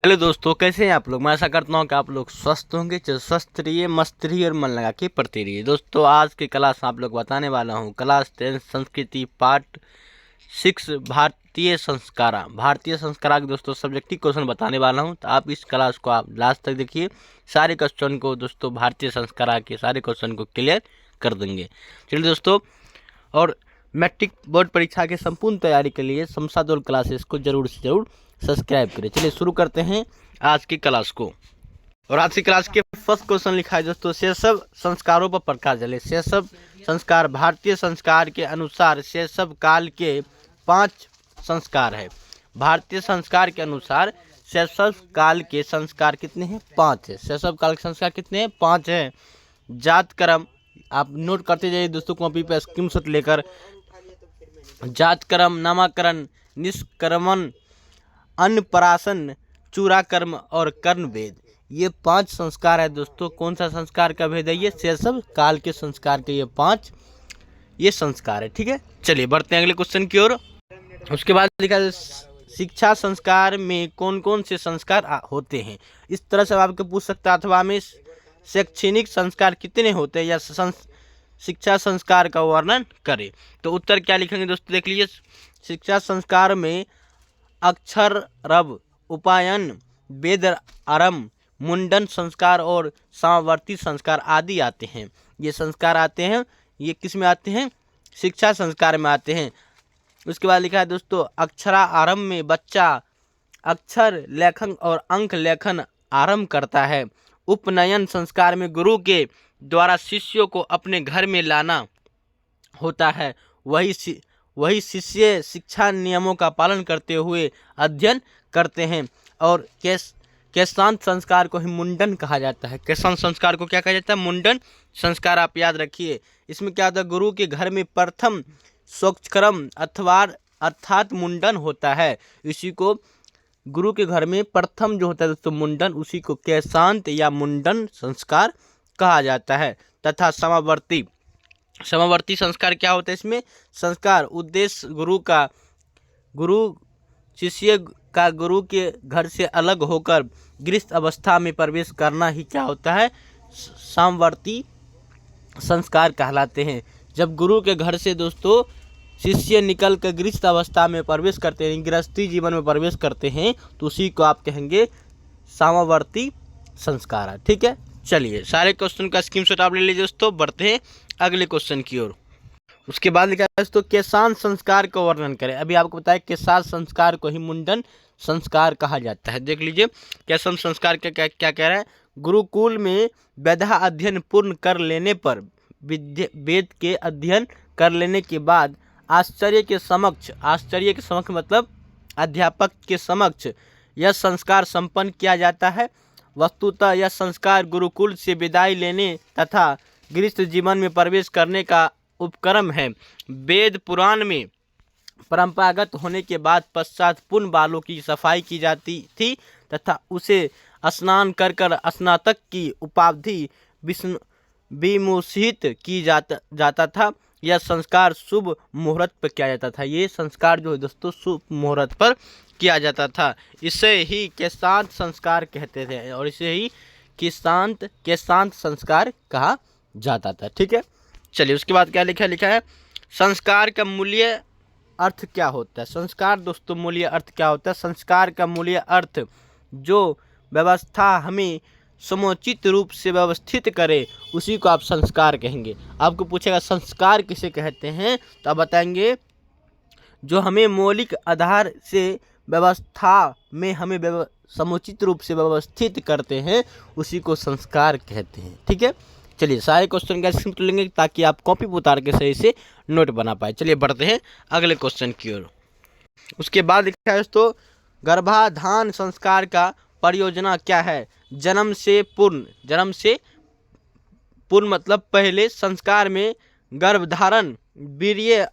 Hello दोस्तों, कैसे हैं आप लोग। मैं आशा करता हूँ कि आप लोग स्वस्थ होंगे। चलो स्वस्थ रहिए, मस्त रहिए और मन लगा के पढ़ते रहिए। दोस्तों आज की क्लास में आप लोग बताने वाला हूँ क्लास 10 संस्कृति पार्ट 6 भारतीय संस्कारा। भारतीय संस्कारा के दोस्तों सब्जेक्टिव क्वेश्चन बताने वाला हूँ, तो आप इस क्लास को आप लास्ट तक देखिए। सारे क्वेश्चन को दोस्तों भारतीय संस्कारा के सारे क्वेश्चन को क्लियर कर देंगे। चलिए दोस्तों, और मैट्रिक बोर्ड परीक्षा के संपूर्ण तैयारी के लिए समसादोल क्लासेस को जरूर से जरूर सब्सक्राइब करें। चलिए शुरू करते हैं आज की क्लास को। और आज की क्लास के फर्स्ट क्वेश्चन लिखा है दोस्तों, शैशव संस्कारों पर प्रकाश डालें। शैशव संस्कार भारतीय संस्कार के अनुसार शैशव काल के 5 संस्कार है। भारतीय संस्कार के अनुसार शैशव काल के संस्कार कितने हैं? 5 है। शैशव काल के संस्कार कितने हैं? 5 है। जात कर्म, आप नोट करते जाइए दोस्तों कॉपी पे स्क्रीनशॉट लेकर। जात कर्म, नामाकरण, निष्क्रमण, अन्नप्राशन, चूड़ाकर्म और कर्ण भेद, ये 5 संस्कार है दोस्तों। कौन सा संस्कार का भेद है? ये शैशव काल के संस्कार के ये 5 ये संस्कार है। ठीक है, चलिए बढ़ते हैं अगले क्वेश्चन की ओर। उसके बाद लिखा है शिक्षा संस्कार में कौन कौन से संस्कार होते हैं। इस तरह से आपके पूछ सकता है, अथवा में शैक्षणिक संस्कार कितने होते हैं या शिक्षा संस्कार का वर्णन करें। तो उत्तर क्या लिखेंगे दोस्तों, देख लीजिए। शिक्षा संस्कार में अक्षर रव, उपायन, वेद आरंभ, मुंडन संस्कार और समावर्ती संस्कार आदि आते हैं। ये संस्कार आते हैं, ये किस में आते हैं? शिक्षा संस्कार में आते हैं। उसके बाद लिखा है दोस्तों, अक्षरा आरंभ में बच्चा अक्षर लेखन और अंक लेखन आरंभ करता है। उपनयन संस्कार में गुरु के द्वारा शिष्यों को अपने घर में लाना होता है। वही शिष्य शिक्षा नियमों का पालन करते हुए अध्ययन करते हैं। और केशांत संस्कार को ही मुंडन कहा जाता है। केशांत संस्कार को क्या कहा जाता है? मुंडन संस्कार। आप याद रखिए। इसमें क्या होता है? गुरु के घर में प्रथम स्वच्छक्रम अर्थात मुंडन होता है। इसी को गुरु के घर में प्रथम जो होता है दोस्तों मुंडन, उसी को केशांत या मुंडन संस्कार कहा जाता है। तथा समावर्ती संस्कार क्या होता है? इसमें संस्कार उद्देश्य गुरु शिष्य का गुरु के घर से अलग होकर गृहस्थ अवस्था में प्रवेश करना ही क्या होता है? समवर्ती संस्कार कहलाते हैं। जब गुरु के घर से दोस्तों शिष्य निकल कर गृहस्थ अवस्था में प्रवेश करते हैं, गृहस्थी जीवन में प्रवेश करते हैं, तो उसी को आप कहेंगे समवर्ती संस्कार। ठीक है, चलिए सारे क्वेश्चन का स्क्रीनशॉट आप ले लीजिए दोस्तों। बढ़ते हैं अगले क्वेश्चन की ओर। उसके बाद लिखा है दोस्तों, केशांत संस्कार का वर्णन करें। अभी आपको बताया केशांत संस्कार को ही मुंडन संस्कार कहा जाता है। देख लीजिए केशांत संस्कार क्या कह रहा है। गुरुकुल में वेदा अध्ययन पूर्ण कर लेने पर, वेद के अध्ययन कर लेने के बाद आचार्य के समक्ष मतलब अध्यापक के समक्ष यह संस्कार संपन्न किया जाता है। वस्तुतः यह संस्कार गुरुकुल से विदाई लेने तथा गृहस्थ जीवन में प्रवेश करने का उपक्रम है। वेद पुराण में परंपरागत होने के बाद पश्चात पुनः बालों की सफाई की जाती थी तथा उसे स्नान कर स्नातक की उपाधि विमोचित की जाता था। यह संस्कार शुभ मुहूर्त पर किया जाता था। ये संस्कार जो है दोस्तों शुभ मुहूर्त पर किया जाता था। इसे ही केशांत संस्कार कहते थे और इसे ही केशांत संस्कार कहा जाता था। ठीक है, चलिए उसके बाद क्या लिखा है संस्कार का मूल्य अर्थ क्या होता है। संस्कार दोस्तों मूल्य अर्थ क्या होता है? संस्कार का मूल्य अर्थ जो व्यवस्था हमें समुचित रूप से व्यवस्थित करे, उसी को आप संस्कार कहेंगे। आपको पूछेगा संस्कार किसे कहते हैं, तो आप बताएंगे जो हमें मौलिक आधार से व्यवस्था में हमें समुचित रूप से व्यवस्थित करते हैं, उसी को संस्कार कहते हैं। ठीक है, चलिए सारे क्वेश्चन का स्क्रीनशॉट लेंगे ताकि आप कॉपी पर उतार के सही से नोट बना पाए। चलिए बढ़ते हैं अगले क्वेश्चन की ओर। उसके बाद लिखा है दोस्तों, गर्भाधान संस्कार का परियोजना क्या है? जन्म से पूर्ण मतलब पहले संस्कार में गर्भधारण, वीर्य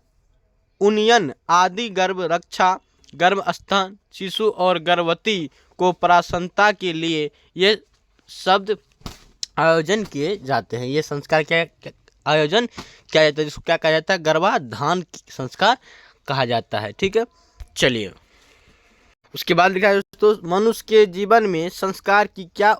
उन्नयन आदि, गर्भ रक्षा, गर्भस्थान, शिशु और गर्भवती को प्रसन्नता के लिए ये शब्द आयोजन किए जाते हैं। ये संस्कार क्या आयोजन किया जाता है, जिसको क्या कहा जाता है? गर्भाधान संस्कार कहा जाता है। ठीक है, चलिए उसके बाद लिखा है दोस्तों मनुष्य के जीवन में संस्कार की क्या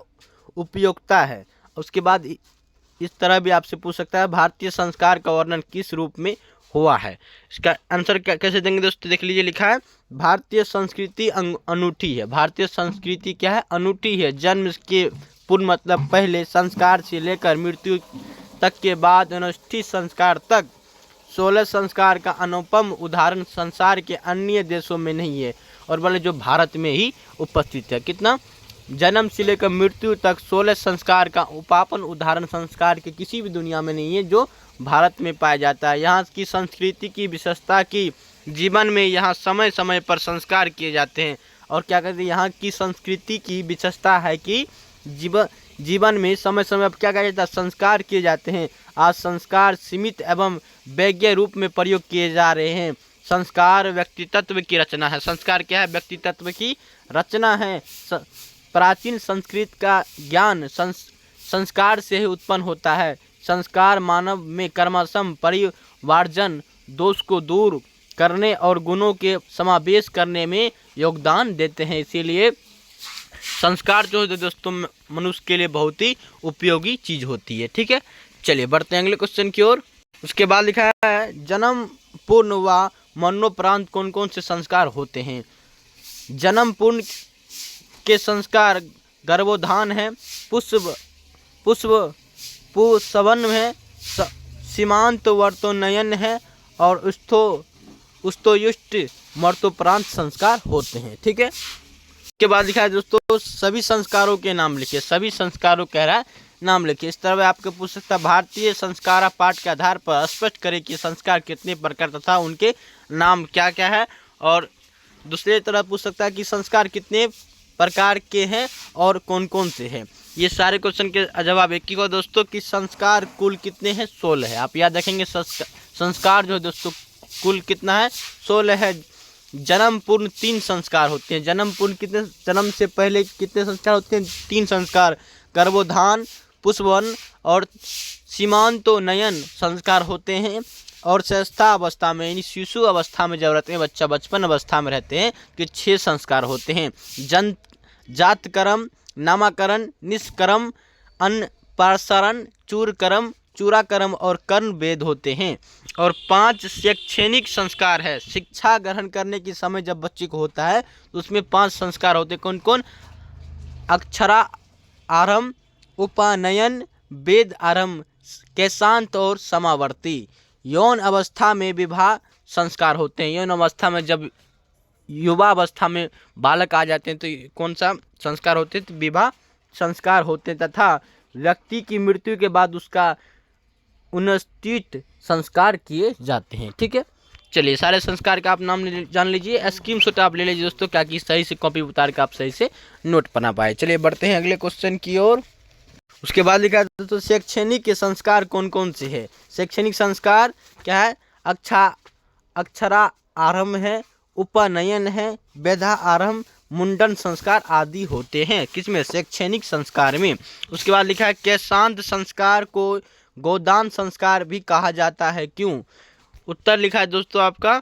उपयोगिता है। उसके बाद इस तरह भी आपसे पूछ सकता है भारतीय संस्कार का वर्णन किस रूप में हुआ है। इसका आंसर कैसे देंगे दोस्तों, देख लीजिए। लिखा है भारतीय संस्कृति अनूठी है। भारतीय संस्कृति क्या है, अनूठी है। जन्म के पूर्व मतलब पहले संस्कार से लेकर मृत्यु तक के बाद अनुष्ठित संस्कार तक 16 संस्कार का अनुपम उदाहरण संसार के अन्य देशों में नहीं है और बल्कि जो भारत में ही उपस्थित है। कितना, जन्म से लेकर मृत्यु तक 16 संस्कार का उपापन उदाहरण संस्कार के किसी भी दुनिया में नहीं है जो भारत में पाया जाता है। यहाँ की संस्कृति की विशेषता की जीवन में यहाँ समय समय पर संस्कार किए जाते हैं। और क्या कहते हैं, यहाँ की संस्कृति की विशेषता है कि जीवन में समय समय पर क्या कहा जाता है, संस्कार किए जाते हैं। आज संस्कार सीमित एवं वैज्ञ रूप में प्रयोग किए जा रहे हैं। संस्कार व्यक्तित्व की रचना है। संस्कार क्या है, व्यक्तित्व की रचना है। प्राचीन संस्कृत का ज्ञान संस्कार से ही उत्पन्न होता है। संस्कार मानव में कर्मशम परिवार्जन, दोष को दूर करने और गुणों के समावेश करने में योगदान देते हैं। इसीलिए संस्कार जो है दोस्तों मनुष्य के लिए बहुत ही उपयोगी चीज होती है। ठीक है, चलिए बढ़ते हैं अगले क्वेश्चन की ओर। उसके बाद लिखा है जन्म पूर्ण व मरणोपरांत कौन कौन से संस्कार होते हैं। जन्म पूर्ण के संस्कार गर्भोधान है, पुष्पवन है, सीमांत वर्तोन्नयन है और उस्तोयुष्ट मर्तोपरांत संस्कार होते हैं। ठीक है, इसके बाद लिखा है दोस्तों सभी संस्कारों के नाम लिखिए। सभी संस्कारों कह रहा है नाम लिखिए। इस तरह आपके पूछ सकता है भारतीय संस्कार पाठ के आधार पर स्पष्ट करें कि संस्कार कितने प्रकार तथा उनके नाम क्या क्या है। और दूसरी तरह पूछ सकता है कि संस्कार कितने प्रकार के हैं और कौन कौन से हैं। ये सारे क्वेश्चन के जवाब एक ही को दोस्तों कि संस्कार कुल कितने हैं, 16 है। आप याद रखेंगे संस्कार जो है दोस्तों कुल कितना है, 16 है। जन्म पूर्ण 3 संस्कार होते हैं। जन्म पूर्ण कितने, जन्म से पहले कितने संस्कार होते हैं, 3 संस्कार, गर्भोधान, पुष्पवन और सीमांतोन्नयन संस्कार होते हैं। और श्रेष्ठा अवस्था में यानी शिशु अवस्था में जब रहते हैं, बच्चा बचपन अवस्था में रहते हैं तो 6 संस्कार होते हैं। जातकर्म, नामकरण, निष्कर्म, अन्नप्राशन, चूरकर्म, चूराकर्म और कर्ण वेद होते हैं। और 5 शैक्षणिक संस्कार है। शिक्षा ग्रहण करने के समय जब बच्चे को होता है तो उसमें 5 संस्कार होते हैं। कौन कौन, अक्षरा आरंभ, उपनयन, वेद आरंभ, केशांत और समावर्ती। यौन अवस्था में विवाह संस्कार होते हैं। यौन अवस्था में जब युवा अवस्था में बालक आ जाते हैं तो कौन सा संस्कार होते हैं, तो विवाह संस्कार होते हैं। तथा व्यक्ति की मृत्यु के बाद उसका उन्नतित संस्कार किए जाते हैं। ठीक है, चलिए सारे संस्कार का आप नाम जान लीजिए। स्क्रीन शॉट आप ले लीजिए दोस्तों, क्या कि सही से कॉपी उतार के आप सही से नोट बना पाए। चलिए बढ़ते हैं अगले क्वेश्चन की ओर। उसके बाद लिखा है दोस्तों शैक्षणिक के संस्कार कौन कौन से है। शैक्षणिक संस्कार क्या है, अक्षरा आरंभ है, उपनयन है, वेदा आरंभ, मुंडन संस्कार आदि होते हैं। किसमें, शैक्षणिक संस्कार में। उसके बाद लिखा है केशांत संस्कार को गोदान संस्कार भी कहा जाता है, क्यों। उत्तर लिखा है दोस्तों आपका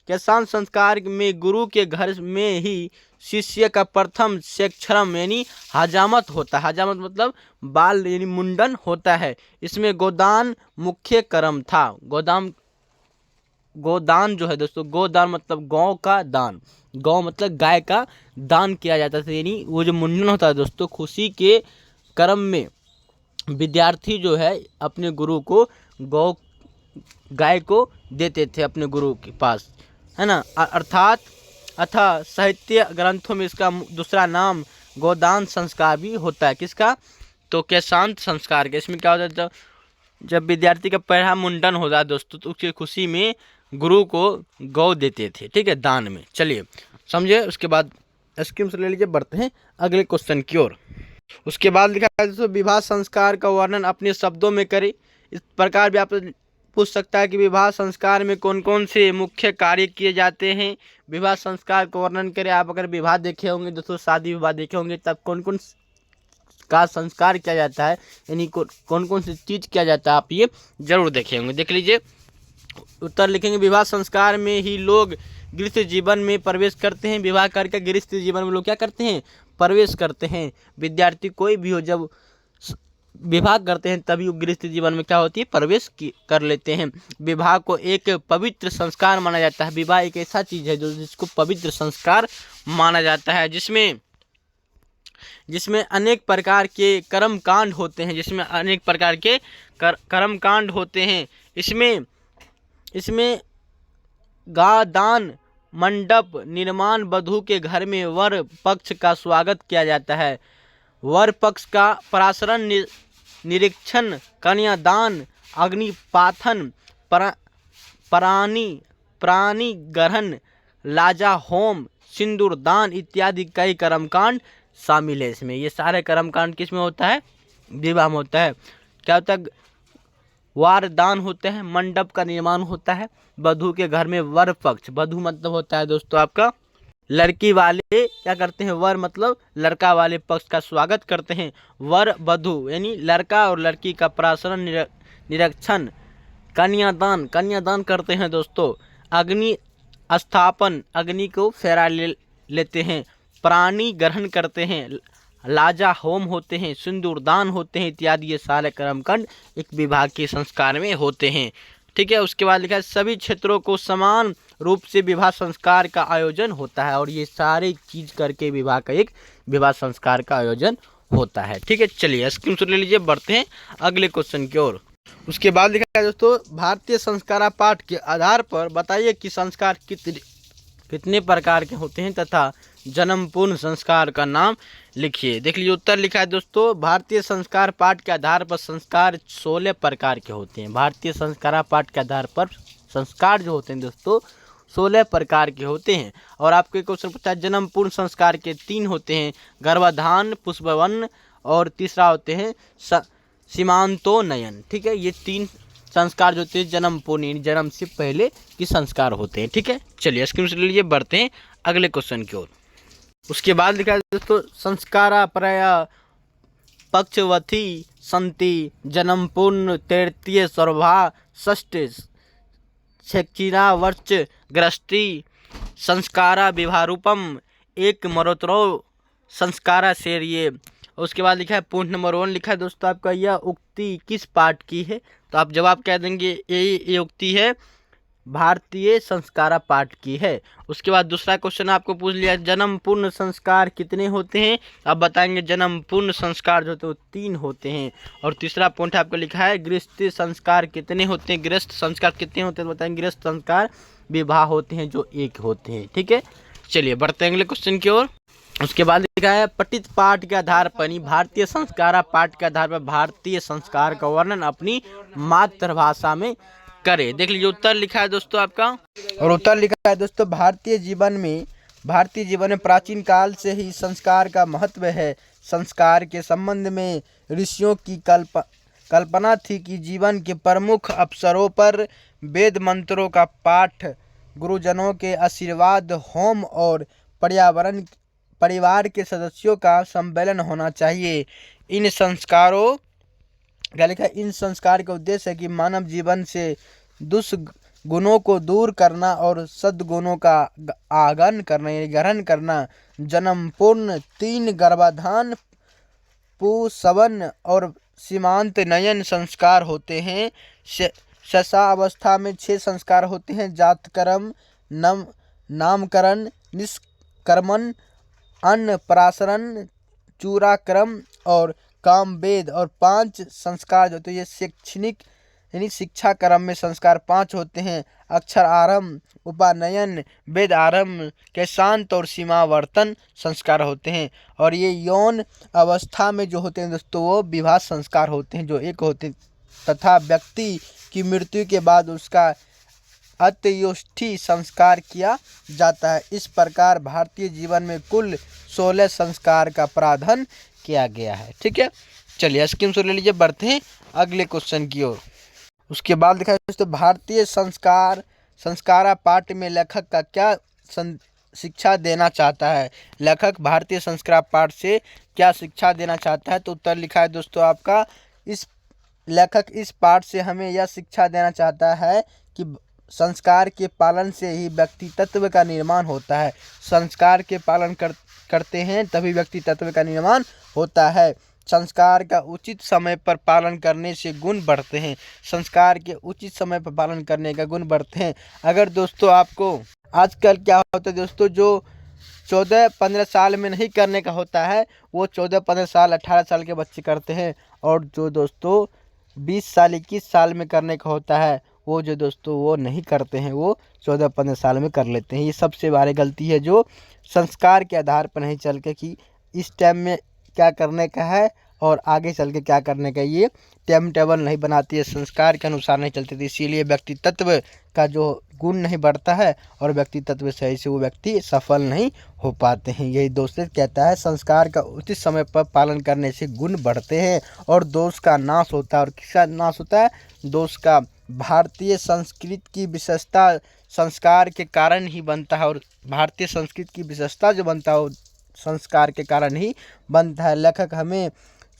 केशांत संस्कार में गुरु के घर में ही शिष्य का प्रथम शिक्षण यानी हजामत होता है। हजामत मतलब बाल यानी मुंडन होता है। इसमें गोदान मुख्य कर्म था। गोदान जो है दोस्तों, गोदान मतलब गौ का दान, गौ मतलब गाय का दान किया जाता था। यानी वो जो मुंडन होता है दोस्तों, खुशी के कर्म में विद्यार्थी जो है अपने गुरु को गाय को देते थे अपने गुरु के पास, है ना। अर्थात साहित्य ग्रंथों में इसका दूसरा नाम गोदान संस्कार भी होता है। किसका, तो केशांत संस्कार के। इसमें क्या होता है, जब विद्यार्थी का पहला मुंडन होता है दोस्तों तो उसकी खुशी में गुरु को गौ देते थे। ठीक है, दान में। चलिए समझे। उसके बाद स्क्रीन से ले लीजिए, बढ़ते हैं अगले क्वेश्चन की ओर। उसके बाद लिखा है दोस्तों विवाह संस्कार का वर्णन अपने शब्दों में करें। इस प्रकार भी आप पूछ सकता है कि विवाह संस्कार में कौन कौन से मुख्य कार्य किए जाते हैं। विवाह संस्कार का वर्णन करें। आप अगर विवाह देखे होंगे दोस्तों, शादी विवाह देखे होंगे, तब कौन कौन का संस्कार किया जाता है, यानी कौन कौन सी चीज़ किया जाता है, आप ये जरूर देखे होंगे। देख लीजिए, उत्तर लिखेंगे विवाह संस्कार में ही लोग गृहस्थ जीवन में प्रवेश करते हैं। विवाह करके गृहस्थ जीवन में लोग क्या करते हैं, प्रवेश करते हैं। विद्यार्थी कोई भी हो, जब विवाह करते हैं तभी वो गृहस्थ जीवन में क्या होती है, प्रवेश कर लेते हैं। विवाह को एक पवित्र संस्कार माना जाता है। विवाह एक ऐसा चीज है जो जिसको पवित्र संस्कार माना जाता है, जिसमें अनेक प्रकार के कर्म कांड होते हैं, जिसमें अनेक प्रकार के कर्म कांड होते हैं। इसमें गादान मंडप निर्माण, वधू के घर में वर पक्ष का प्रागत किया जाता है, वर पक्ष का पराशरण निरीक्षण, कन्यादान, अग्निपाथन, प्राणी ग्रहण, लाजा होम, सिंदूर दान इत्यादि कई कर्मकांड शामिल है इसमें। ये सारे कर्मकांड किस में होता है, विवाह में होता है। क्या होता है, वार दान होते हैं, मंडप का निर्माण होता है, वधू के घर में वर पक्ष, वधू मतलब होता है दोस्तों आपका लड़की वाले क्या करते हैं, वर मतलब लड़का वाले पक्ष का स्वागत करते हैं। वर वधू यानी लड़का और लड़की का पराशरण निरीक्षण, कन्यादान करते हैं दोस्तों। अग्नि स्थापन, अग्नि को फेरा लेते हैं। प्राणी ग्रहण करते हैं, लाजा होम होते हैं, सिंदूर दान होते हैं इत्यादि। ये सारे कर्मकांड एक विवाह के संस्कार में होते हैं। ठीक है, उसके बाद लिखा है सभी क्षेत्रों को समान रूप से विवाह संस्कार का आयोजन होता है। और ये सारी चीज करके विवाह का एक विवाह संस्कार का आयोजन होता है। ठीक है, चलिए स्क्रीनशॉट ले लीजिए, बढ़ते हैं अगले क्वेश्चन की ओर। उसके बाद लिखा है दोस्तों, भारतीय संस्कार पाठ के आधार पर बताइए कि संस्कार कितने प्रकार के होते हैं तथा जन्म पूर्ण संस्कार का नाम लिखिए। देख लीजिए उत्तर लिखा है दोस्तों, भारतीय संस्कार पाठ के आधार पर संस्कार 16 प्रकार के होते हैं। भारतीय संस्कार पाठ के आधार पर संस्कार जो होते हैं दोस्तों 16 प्रकार के होते हैं। और आपके क्वेश्चन पूछा है जन्म पूर्ण संस्कार के 3 होते हैं, गर्भाधान, पुष्पवन और तीसरा होते हैं सीमांतोन्नयन। ठीक है, ये 3 संस्कार जो होते हैं जन्म पूर्ण जन्म से पहले के संस्कार होते हैं। ठीक है, चलिए स्क्रीन से ले लीजिए, बढ़ते हैं अगले क्वेश्चन की ओर। उसके बाद लिखा है दोस्तों, संस्कारा प्रया पक्षवती संति जन्म पूर्ण तृतीय सर्वभा षष्ठ क्षीरा वर्च ग्रस्ती संस्कारा विभारूपम एक मरोत्रो संस्कारा शेरिये। उसके बाद लिखा है पॉइंट नंबर 1 लिखा है दोस्तों आपका, यह उक्ति किस पाठ की है, तो आप जवाब कह देंगे ये उक्ति है भारतीय संस्कारा पाठ की है। उसके बाद दूसरा क्वेश्चन आपको पूछ लिया जन्म पूर्ण संस्कार कितने होते हैं, आप बताएंगे जन्म पूर्ण संस्कार जो होते हैं 3 होते हैं। और तीसरा पॉइंट आपको लिखा है गृहस्थ संस्कार कितने होते हैं, गृहस्थ संस्कार कितने होते हैं बताएंगे, गृहस्थ संस्कार विवाह होते हैं जो 1 होते हैं। ठीक है, चलिए बढ़ते हैं अगले क्वेश्चन की ओर। उसके बाद लिखा है पठित पाठ के आधार पर भारतीय संस्कार पाठ के आधार पर भारतीय संस्कार का वर्णन अपनी मातृभाषा में करे। देख लीजिए उत्तर लिखा है दोस्तों आपका, और उत्तर लिखा है दोस्तों भारतीय जीवन में प्राचीन काल से ही संस्कार का महत्व है। संस्कार के संबंध में ऋषियों की कल्पना थी कि जीवन के प्रमुख अवसरों पर वेद मंत्रों का पाठ, गुरुजनों के आशीर्वाद, होम और परिवार के सदस्यों का सम्मेलन होना चाहिए। इन संस्कारों क्या लिखा है, इन संस्कार का उद्देश्य है कि मानव जीवन से दुष्गुणों को दूर करना और सद्गुणों का ग्रहण करना। जन्म पूर्ण 3 गर्भाधान, पुंसवन और सीमांतोन्नयन संस्कार होते हैं। शैशवावस्था में 6 संस्कार होते हैं, जातकर्म, नामकरण, निष्क्रमण, अन्नप्राशन, चूड़ाक्रम और कामवेद। और 5 संस्कार जो होते हैं ये शैक्षणिक यानी शिक्षा क्रम में संस्कार 5 होते हैं, अक्षर आरंभ, उपनयन, वेद आरंभ के शांत और सीमावर्तन संस्कार होते हैं। और ये यौन अवस्था में जो होते हैं दोस्तों वो विवाह संस्कार होते हैं जो 1 होते हैं, तथा व्यक्ति की मृत्यु के बाद उसका अंत्येष्टि संस्कार किया जाता है। इस प्रकार भारतीय जीवन में कुल 16 संस्कार का प्रावधान किया गया है। ठीक है, चलिए स्क्रीनशॉट ले लीजिए, बढ़ते हैं अगले क्वेश्चन की ओर। उसके बाद लिखा है दोस्तों भारतीय संस्कारा पाठ में लेखक का क्या शिक्षा देना चाहता है। लेखक भारतीय संस्कार पाठ से क्या शिक्षा देना चाहता है, तो उत्तर लिखा है दोस्तों आपका, इस लेखक इस पाठ से हमें यह शिक्षा देना चाहता है कि संस्कार के पालन से ही व्यक्तित्व का निर्माण होता है। संस्कार के पालन करते हैं तभी व्यक्तित्व का निर्माण होता है। संस्कार का उचित समय पर पालन करने से गुण बढ़ते हैं। संस्कार के उचित समय पर पालन करने का गुण बढ़ते हैं। अगर दोस्तों आपको आजकल क्या होता है दोस्तों, जो 14-15 साल में नहीं करने का होता है वो 14-15 साल 18 साल के बच्चे करते हैं, और जो दोस्तों 20 साल 21 साल में करने का होता है वो जो दोस्तों वो नहीं करते हैं, वो 14-15 साल में कर लेते हैं। ये सबसे बड़ी गलती है जो संस्कार के आधार पर नहीं चल के कि इस टाइम में क्या करने का है और आगे चल के क्या करने का, ये टाइम टेबल नहीं बनाती है, संस्कार के अनुसार नहीं चलती थी। इसीलिए व्यक्तित्व का जो गुण नहीं बढ़ता है और व्यक्तित्व सही से वो व्यक्ति सफल नहीं हो पाते हैं। यही दोस्त कहता है संस्कार का उचित समय पर पालन करने से गुण बढ़ते हैं और दोष का नाश होता है। और किसका नाश होता है? दोष का। भारतीय संस्कृति की विशेषता संस्कार के कारण ही बनता है, और भारतीय संस्कृति की विशेषता जो बनता है वो संस्कार के कारण ही बनता है। लेखक हमें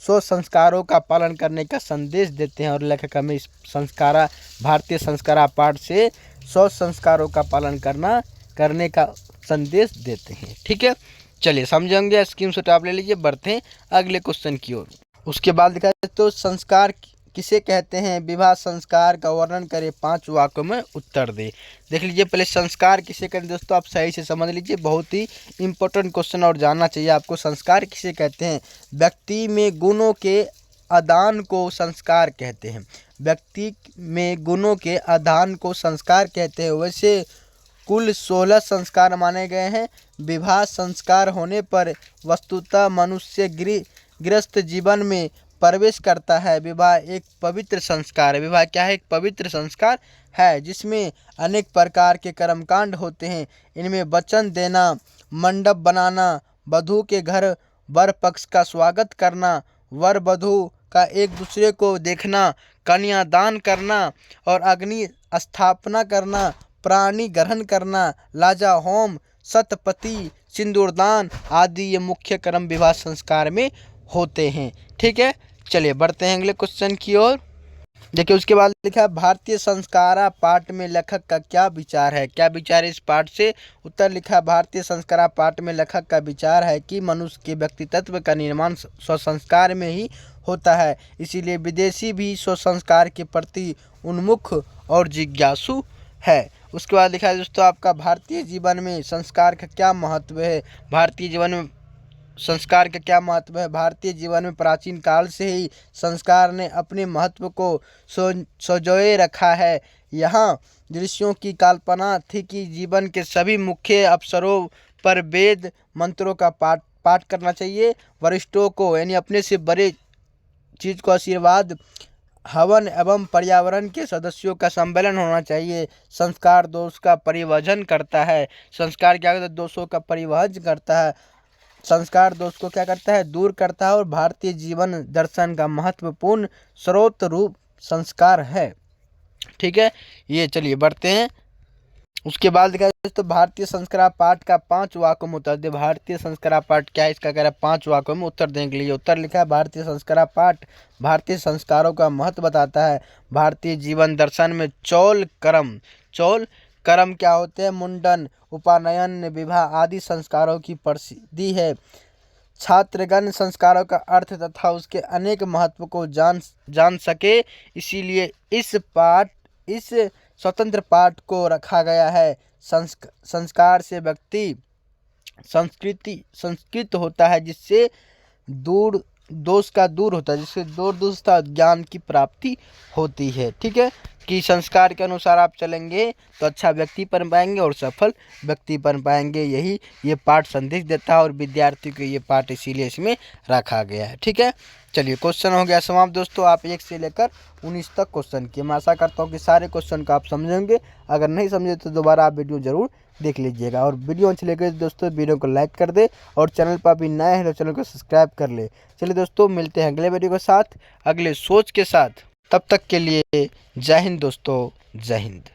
100 संस्कारों का पालन करने का संदेश देते हैं, और लेखक हमें इस भारतीय संस्कारा पाठ से 100 संस्कारों का पालन करने का संदेश देते हैं। ठीक है, चलिए समझेंगे, स्क्रीनशॉट आप ले लीजिए। बढ़ते हैं अगले क्वेश्चन की ओर। उसके बाद लिखा है तो संस्कार किसे कहते हैं? विवाह संस्कार का वर्णन करें, 5 वाक्यों में उत्तर दे। देख लीजिए, पहले संस्कार किसे कहते हैं दोस्तों, आप सही से समझ लीजिए, बहुत ही इंपॉर्टेंट क्वेश्चन और जानना चाहिए आपको। संस्कार किसे कहते हैं? व्यक्ति में गुणों के आदान को संस्कार कहते हैं। व्यक्ति में गुणों के आदान को संस्कार कहते हैं। वैसे कुल 16 संस्कार माने गए हैं। विवाह संस्कार होने पर वस्तुतः मनुष्य गृहस्थ जीवन में प्रवेश करता है। विवाह एक पवित्र संस्कार है। विवाह क्या है? एक पवित्र संस्कार है जिसमें अनेक प्रकार के कर्मकांड होते हैं। इनमें वचन देना, मंडप बनाना, वधू के घर वर पक्ष का स्वागत करना, वर वधू का एक दूसरे को देखना, कन्यादान करना और अग्नि स्थापना करना, प्राणी ग्रहण करना, लाजा होम, सतपति, सिंदूरदान आदि ये मुख्य कर्म विवाह संस्कार में होते हैं। ठीक है, चलिए बढ़ते हैं अगले क्वेश्चन की ओर। देखिए, उसके बाद लिखा है भारतीय संस्कारा पाठ में लेखक का क्या विचार है? क्या विचार है इस पाठ से? उत्तर लिखा है भारतीय संस्कारा पाठ में लेखक का विचार है कि मनुष्य के व्यक्तित्व का निर्माण स्वसंस्कार में ही होता है। इसीलिए विदेशी भी स्वसंस्कार के प्रति उन्मुख और जिज्ञासु है। उसके बाद लिखा है दोस्तों आपका भारतीय जीवन में संस्कार का क्या महत्व है? भारतीय जीवन में संस्कार का क्या महत्व है? भारतीय जीवन में प्राचीन काल से ही संस्कार ने अपने महत्व को संजोए रखा है। यहाँ दृश्यों की कल्पना थी कि जीवन के सभी मुख्य अवसरों पर वेद मंत्रों का पाठ करना चाहिए। वरिष्ठों को यानी अपने से बड़े चीज को आशीर्वाद, हवन एवं पर्यावरण के सदस्यों का सम्मेलन होना चाहिए। संस्कार दोष का परिवहन करता है। संस्कार क्या करता है? दोषों का परिवहन करता है। संस्कार दोष को क्या करता है? दूर करता है। और भारतीय जीवन दर्शन का महत्वपूर्ण स्रोत रूप संस्कार है। ठीक है, ये चलिए बढ़ते हैं। उसके बाद लिखा है तो भारतीय संस्कार पाठ का 5 वाक्यों में उत्तर दे। भारतीय संस्कार पाठ क्या है? इसका कह रहा है 5 वाक्यों में उत्तर देने के लिए। उत्तर लिखा है भारतीय संस्कार पाठ भारतीय संस्कारों का महत्व बताता है। भारतीय जीवन दर्शन में चौल कर्म क्या होते हैं? मुंडन, उपनयन, विवाह आदि संस्कारों की प्रसिद्धि है। छात्रगण संस्कारों का अर्थ तथा उसके अनेक महत्व को जान सके, इसीलिए इस स्वतंत्र पाठ को रखा गया है। संस्कार से व्यक्ति संस्कृत होता है, जिससे दोष का दूर होता है, जिससे दूरदृष्टा ज्ञान की प्राप्ति होती है। ठीक है, कि संस्कार के अनुसार आप चलेंगे तो अच्छा व्यक्ति बन पाएंगे और सफल व्यक्ति बन पाएंगे। यही ये पाठ संदेश देता है और विद्यार्थी को ये पाठ इसीलिए इसमें रखा गया है। ठीक है, चलिए क्वेश्चन हो गया समाप्त दोस्तों। आप 1 से लेकर 19 तक क्वेश्चन किए। मैं आशा करता हूँ कि सारे क्वेश्चन को आप समझेंगे। अगर नहीं समझे तो दोबारा आप वीडियो जरूर देख लीजिएगा। और वीडियो अच्छी लगे दोस्तों वीडियो को लाइक कर दे, और चैनल पर अभी नए हैं तो चैनल को सब्सक्राइब कर ले। चलिए दोस्तों, मिलते हैं अगले वीडियो के साथ, अगले सोच के साथ। तब तक के लिए जय हिंद दोस्तों, जय हिंद।